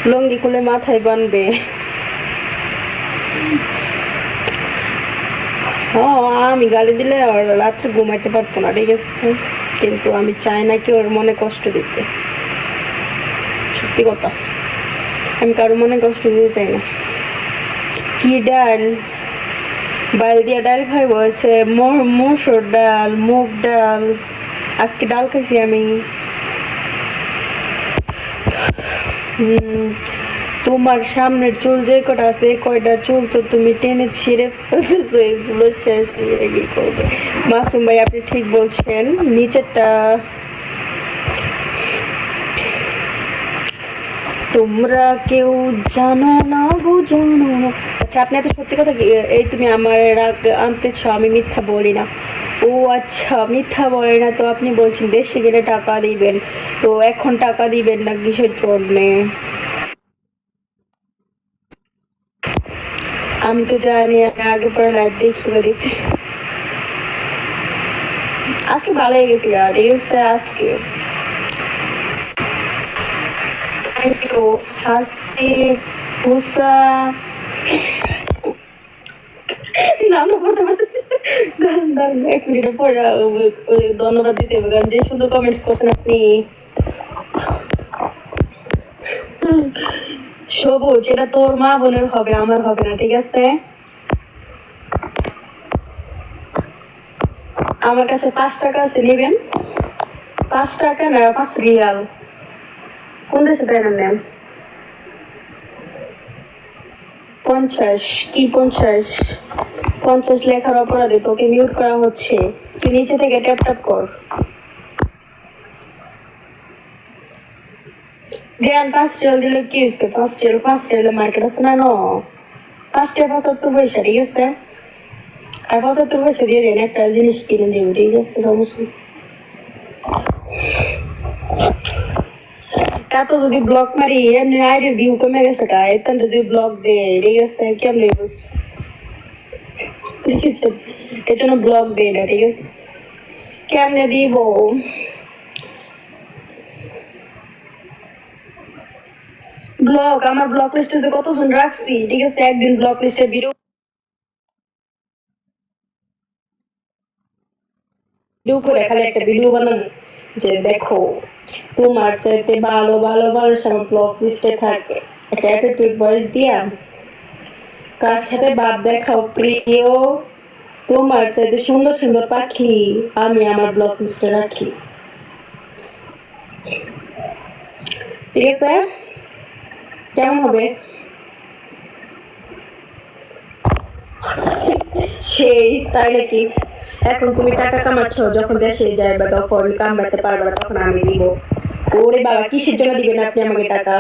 লুঙ্গি খুলে মাথায় বানবে। আমি গালি দিলে আর রাত্রে ঘুমাইতে পারতো না, ঠিক আছে, কিন্তু আমি চাই না কি ওর মনে কষ্ট দিতে, সত্যি কথা, আমি কারো মনে কষ্ট দিতে চাই না। কি ডাল? বাইল দিয়া ডাল খাইব, হচ্ছে মসুর ডাল, মুগ ডাল, আজকে ডাল খাইছি আমি। তোমার সামনের চুল যে কটা আছে কয়টা চুল তো তুমি টেনে ছিঁড়ে ফেলতেছো, এগুলো শেষ হয়ে কি করবে? মাসুম ভাই আপনি ঠিক বলছেন, নিচেরটা তোমরা কেউ জানো না গো, জানো না। আচ্ছা আপনি এত সত্যি কথা কি এই তুমি আমার রাগ আনতেছ? আমি মিথ্যা বলি না। ও আচ্ছা, মিথ্যা বলে না তো? আপনি বলছেন দেশে গেলে টাকা দিবেন, তো এখন টাকা দিবেন না কিসের জন্যে? আমি তো জানি, আমি আগে পরে লাইভ দেখতেছি। আজকে ভালো হয়ে গেছি, আর ঠিক আছে আজকে থ্যাংক ইউ হাসি হুসা ধন্যবাদ দিতে হবে, কারণ যে সুন্দর কমেন্টস করছেন আপনি। সবুজ, এটা তোর মা বোনের হবে, আমার হবে না, ঠিক আছে? আমার কাছে 5 টাকা আছে, নেবেন? 5 টাকা না 5 রিয়াল। কোন দেশে তাই নেন? 50? কি 50? 50 লেখার অপরাধে তোকে মিউট করা হচ্ছে, তুই নিচে থেকে ট্যাপ ট্যাপ কর। জ্ঞান 5 রিয়াল দিলে কি হচ্ছে? 5 রিয়াল মার্কেট আছে না? 5 টাকা 75 পয়সা, ঠিক আছে? আর 75 পয়সা দিয়ে দেন, একটা জিনিস কিনে দেব, ঠিক আছে? অবশ্যই। এত যদি ব্লক মারি এমনি আইডি ভিউ কমে গেছে, কা এত যদি ব্লক দে, ঠিক আছে? কেমনে বুঝ এর জন্য ব্লক দেয় না, ঠিক আছে? কেমনে দিব? ব্লক আমার ব্লক লিস্টে যে কতজন রাখছি, ঠিক আছে? একদিন ব্লক লিস্টে ভিডিও করে খালি একটা ভিডিও বানাবো যে দেখো তোমার চাইতে ভালো ভালো ভালো সব ব্লক লিস্টে থাকে, একটা অ্যাটিটিউড ভয়েস দিয়া কার সাথে ভাব দেখাও প্রিয়, তোমার চাইতে সুন্দর সুন্দর পাখি আমি আমার ব্লক লিস্টে রাখি, ঠিক আছে? কেমন হবে? সেই তাই নাকি? এখন তুমি টাকা কামাচ্ছ, যখন দেশে যাইবা তখন কামাতে পারবা, তখন আমি দিব। ওরে বাবা, কিসের জন্য দিবেন আপনি আমাকে টাকা?